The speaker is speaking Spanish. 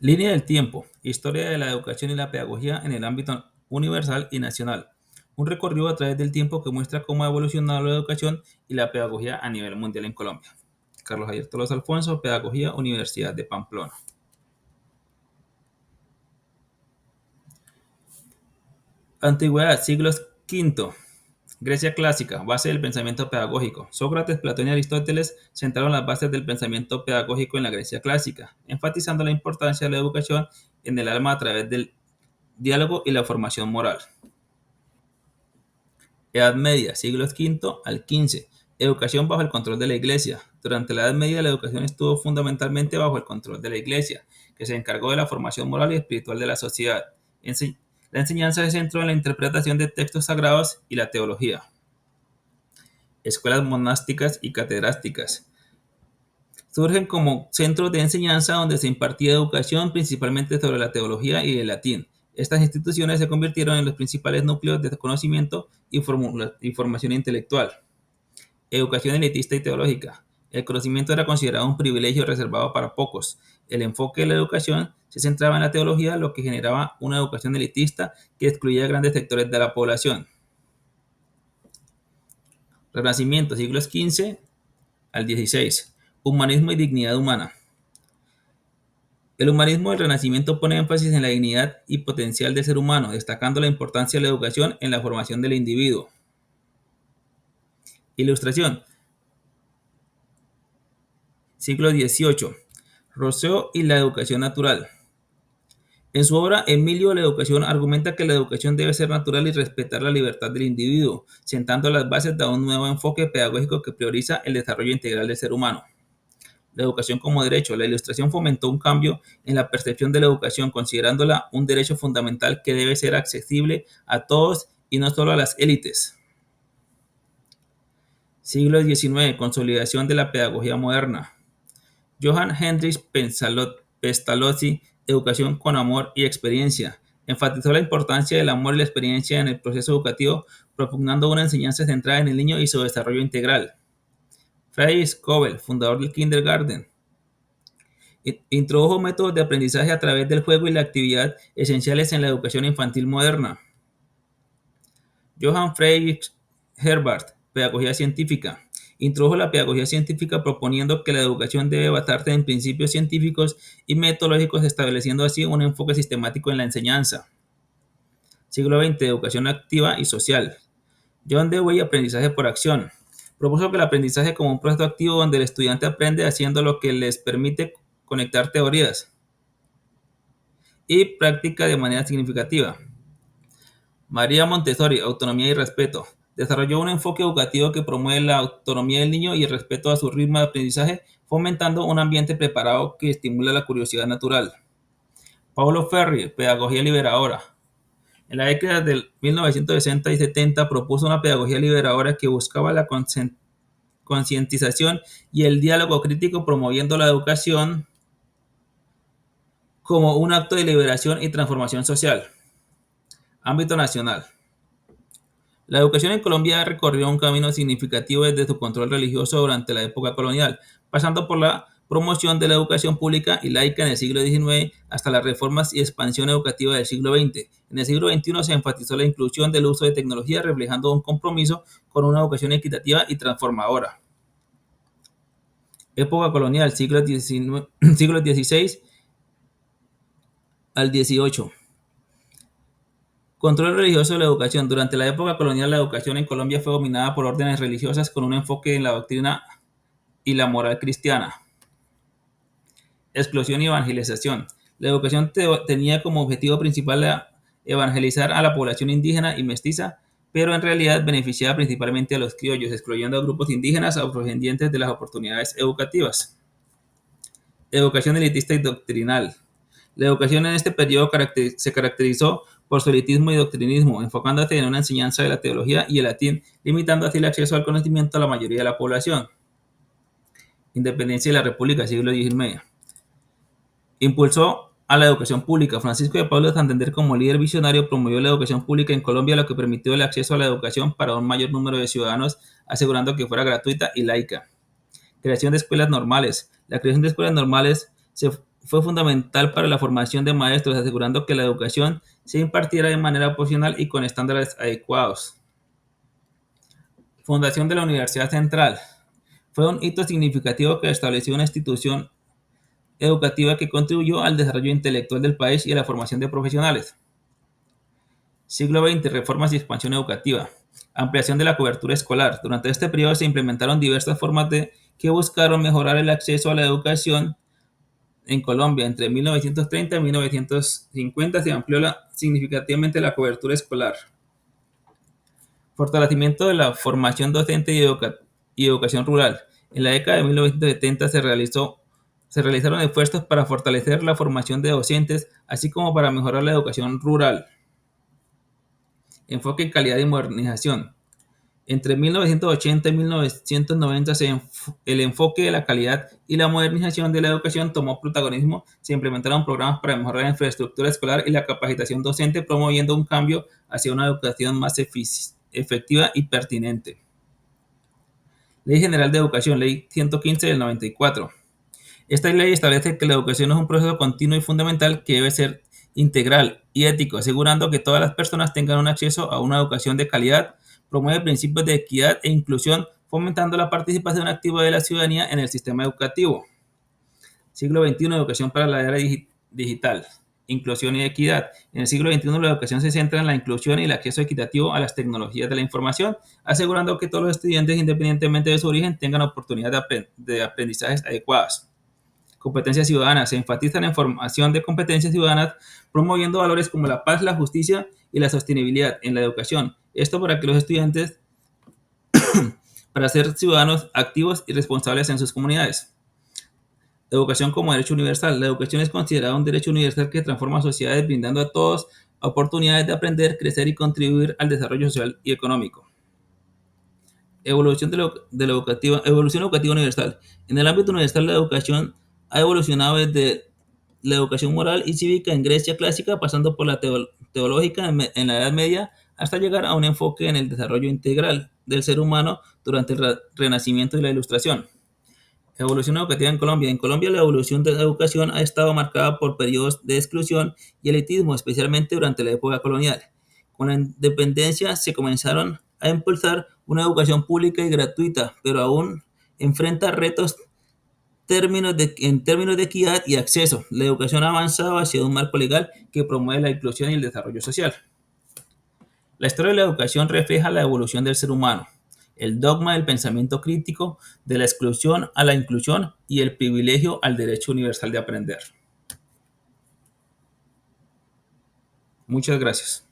Línea del tiempo. Historia de la educación y la pedagogía en el ámbito universal y nacional. Un recorrido a través del tiempo que muestra cómo ha evolucionado la educación y la pedagogía a nivel mundial en Colombia. Carlos Javier Tolosa Alfonso, Pedagogía, Universidad de Pamplona. Antigüedad, siglos V. Grecia clásica, base del pensamiento pedagógico. Sócrates, Platón y Aristóteles sentaron las bases del pensamiento pedagógico en la Grecia clásica, enfatizando la importancia de la educación en el alma a través del diálogo y la formación moral. Edad Media, siglos V al XV. Educación bajo el control de la Iglesia. Durante la Edad Media la educación estuvo fundamentalmente bajo el control de la Iglesia, que se encargó de la formación moral y espiritual de la sociedad. La enseñanza se centró en la interpretación de textos sagrados y la teología. Escuelas monásticas y catedráticas. Surgen como centros de enseñanza donde se impartía educación principalmente sobre la teología y el latín. Estas instituciones se convirtieron en los principales núcleos de conocimiento y formación intelectual. Educación elitista y teológica. El conocimiento era considerado un privilegio reservado para pocos. El enfoque de la educación se centraba en la teología, lo que generaba una educación elitista que excluía a grandes sectores de la población. Renacimiento, siglos XV al XVI. Humanismo y dignidad humana. El humanismo del Renacimiento pone énfasis en la dignidad y potencial del ser humano, destacando la importancia de la educación en la formación del individuo. Ilustración, siglo XVIII. Rousseau y la educación natural. En su obra, Emilio la educación argumenta que la educación debe ser natural y respetar la libertad del individuo, sentando las bases de un nuevo enfoque pedagógico que prioriza el desarrollo integral del ser humano. La educación como derecho. La Ilustración fomentó un cambio en la percepción de la educación, considerándola un derecho fundamental que debe ser accesible a todos y no solo a las élites. Siglo XIX. Consolidación de la pedagogía moderna. Johann Heinrich Pestalozzi, Educación con amor y experiencia. Enfatizó la importancia del amor y la experiencia en el proceso educativo, propugnando una enseñanza centrada en el niño y su desarrollo integral. Fritz Kobel, fundador del Kindergarten, introdujo métodos de aprendizaje a través del juego y la actividad esenciales en la educación infantil moderna. Johann Friedrich Herbart, Pedagogía científica. Introdujo la pedagogía científica proponiendo que la educación debe basarse en principios científicos y metodológicos, estableciendo así un enfoque sistemático en la enseñanza. Siglo XX, Educación activa y social. John Dewey, Aprendizaje por acción. Propuso que el aprendizaje como un proceso activo donde el estudiante aprende haciendo lo que les permite conectar teorías y práctica de manera significativa. María Montessori, Autonomía y respeto. Desarrolló un enfoque educativo que promueve la autonomía del niño y el respeto a su ritmo de aprendizaje, fomentando un ambiente preparado que estimula la curiosidad natural. Paulo Freire, Pedagogía liberadora. En la década de 1960 y 70 propuso una pedagogía liberadora que buscaba la concientización y el diálogo crítico, promoviendo la educación como un acto de liberación y transformación social. Ámbito nacional. La educación en Colombia recorrió un camino significativo desde su control religioso durante la época colonial, pasando por la promoción de la educación pública y laica en el siglo XIX hasta las reformas y expansión educativa del siglo XX. En el siglo XXI se enfatizó la inclusión del uso de tecnología, reflejando un compromiso con una educación equitativa y transformadora. Época colonial, siglo XVI al XVIII. Control religioso de la educación. Durante la época colonial, la educación en Colombia fue dominada por órdenes religiosas con un enfoque en la doctrina y la moral cristiana. Exclusión y evangelización. La educación tenía como objetivo principal evangelizar a la población indígena y mestiza, pero en realidad beneficiaba principalmente a los criollos, excluyendo a grupos indígenas afrodescendientes de las oportunidades educativas. Educación elitista y doctrinal. La educación en este periodo se caracterizó por su elitismo y doctrinismo, enfocándose en una enseñanza de la teología y el latín, limitando así el acceso al conocimiento a la mayoría de la población. Independencia de la República, siglo XIX. Impulsó a la educación pública. Francisco de Paula Santander, como líder visionario, promovió la educación pública en Colombia, lo que permitió el acceso a la educación para un mayor número de ciudadanos, asegurando que fuera gratuita y laica. Creación de escuelas normales. La creación de escuelas normales se fue fundamental para la formación de maestros, asegurando que la educación se impartiera de manera profesional y con estándares adecuados. Fundación de la Universidad Central. Fue un hito significativo que estableció una institución educativa que contribuyó al desarrollo intelectual del país y a la formación de profesionales. Siglo XX, reformas y expansión educativa. Ampliación de la cobertura escolar. Durante este periodo se implementaron diversas formas que buscaron mejorar el acceso a la educación en Colombia. Entre 1930 y 1950 se amplió significativamente la cobertura escolar. Fortalecimiento de la formación docente y educación rural. En la década de 1970 se realizaron esfuerzos para fortalecer la formación de docentes, así como para mejorar la educación rural. Enfoque en calidad y modernización. Entre 1980 y 1990 el enfoque de la calidad y la modernización de la educación tomó protagonismo. Se implementaron programas para mejorar la infraestructura escolar y la capacitación docente, promoviendo un cambio hacia una educación más efectiva y pertinente. Ley General de Educación, Ley 115 del 94. Esta ley establece que la educación es un proceso continuo y fundamental que debe ser integral y ético, asegurando que todas las personas tengan un acceso a una educación de calidad, promueve principios de equidad e inclusión, fomentando la participación activa de la ciudadanía en el sistema educativo. Siglo XXI, educación para la era digital, inclusión y equidad. En el siglo XXI la educación se centra en la inclusión y el acceso equitativo a las tecnologías de la información, asegurando que todos los estudiantes, independientemente de su origen, tengan oportunidades de aprendizajes adecuadas. Competencias ciudadanas. Se enfatizan en formación de competencias ciudadanas, promoviendo valores como la paz, la justicia y la sostenibilidad en la educación. Esto para que los estudiantes, para ser ciudadanos activos y responsables en sus comunidades. Educación como derecho universal. La educación es considerada un derecho universal que transforma sociedades, brindando a todos oportunidades de aprender, crecer y contribuir al desarrollo social y económico. Evolución evolución educativa universal. En el ámbito universal, la educación ha evolucionado desde la educación moral y cívica en Grecia clásica, pasando por la teológica en la Edad Media, hasta llegar a un enfoque en el desarrollo integral del ser humano durante el Renacimiento y la Ilustración. Evolución educativa en Colombia. En Colombia, la evolución de la educación ha estado marcada por periodos de exclusión y elitismo, especialmente durante la época colonial. Con la independencia se comenzaron a impulsar una educación pública y gratuita, pero aún enfrenta retos en términos de equidad y acceso. La educación ha avanzado hacia un marco legal que promueve la inclusión y el desarrollo social. La historia de la educación refleja la evolución del ser humano, el dogma del pensamiento crítico, de la exclusión a la inclusión y el privilegio al derecho universal de aprender. Muchas gracias.